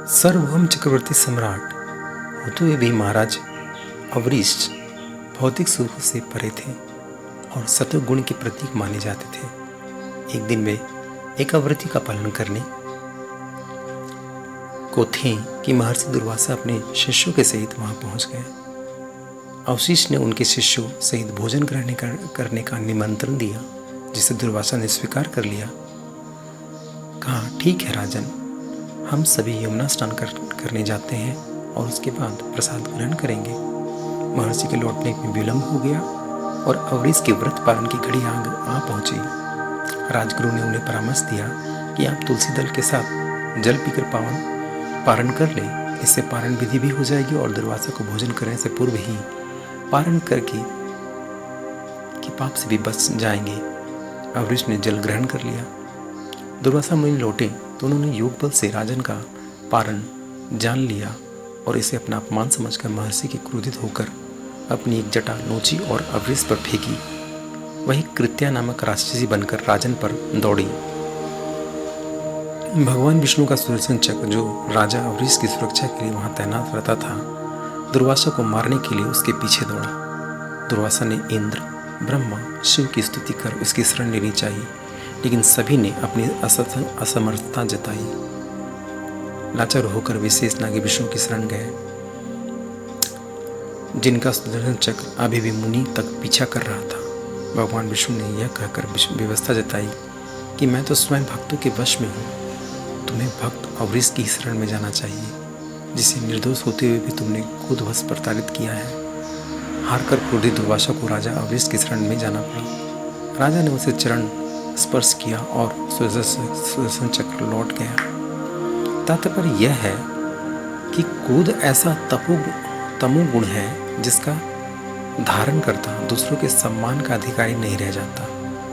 सार्वभौम चक्रवर्ती सम्राट होते हुए भी महाराज अवरीश भौतिक सुख से परे थे और सत्व गुण के प्रतीक माने जाते थे। एक दिन वे एक व्रति का पालन करने को थे कि महर्षि दुर्वासा अपने शिष्यों के सहित वहां पहुंच गए। अवरीश ने उनके शिष्यों सहित भोजन करने का निमंत्रण दिया, जिसे दुर्वासा ने स्वीकार कर लिया। कहा, ठीक है राजन, हम सभी यमुना स्नान करने जाते हैं और उसके बाद प्रसाद ग्रहण करेंगे। महर्षि के लौटने में विलंब हो गया और अवरीश के व्रत पालन की घड़ी आ पहुंची। राजगुरु ने उन्हें परामर्श दिया कि आप तुलसी दल के साथ जल पीकर पारण कर ले। इससे पारण विधि भी हो जाएगी और दुर्वासा को भोजन करने से पूर्व ही पारण करके कि पाप से भी बच जाएंगे। अवरीश ने जल ग्रहण कर लिया। दुर्वासा मुनि लौटे तो उन्होंने योग बल से राजन का पारण जान लिया और इसे अपना अपमान समझकर महर्षि के क्रोधित होकर अपनी एक जटा नोची और अवरीश पर फेंकी। वही कृत्या नामक राक्षसी बनकर राजन पर दौड़ी। भगवान विष्णु का सुदर्शन चक्र, जो राजा अवरीश की सुरक्षा के लिए वहां तैनात रहता था, दुर्वासा को मारने के लिए उसके पीछे दौड़ा। दुर्वासा ने इंद्र, ब्रह्मा, शिव की स्तुति कर उसकी शरण लेनी चाहिए, लेकिन सभी ने अपनी असमर्थता जताई। लाचार होकर विशेष नागी विष्णु की शरण गए, जिनका सुदर्शन चक्र अभी भी मुनि तक पीछा कर रहा था। भगवान विष्णु ने यह कहकर व्यवस्था जताई कि मैं तो स्वयं भक्तों के वश में हूँ, तुम्हें भक्त अवरीश की शरण में जाना चाहिए, जिसे निर्दोष होते हुए भी तुमने खुद वश प्रताड़ित किया है। हारकर क्रोधित दुर्वासा को राजा अवरीश की शरण में जाना पड़ा। राजा ने उसे चरण स्पर्श किया और सुदर्शन चक्र लौट गया। तात्पर्य यह है कि क्रोध ऐसा तमोगुण है जिसका धारण करता दूसरों के सम्मान का अधिकारी नहीं रह जाता।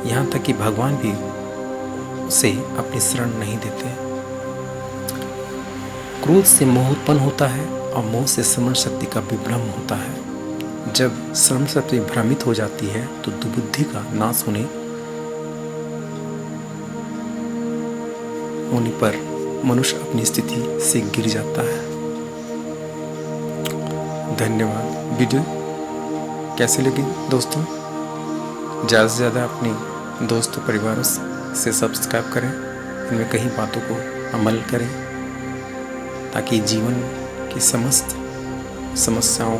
यहाँ तक कि भगवान भी उसे अपनी शरण नहीं देते। क्रोध से मोह उत्पन्न होता है और मोह से स्मरण शक्ति का विभ्रम होता है। जब स्मरण शक्ति भ्रमित हो जाती है तो दुर्बुद्धि का नाश होने पर मनुष्य अपनी स्थिति से गिर जाता है। धन्यवाद। वीडियो कैसे लगी दोस्तों? ज़्यादा से ज़्यादा अपने दोस्तों परिवारों से सब्सक्राइब करें, इनमें कई बातों को अमल करें ताकि जीवन की समस्त समस्याओं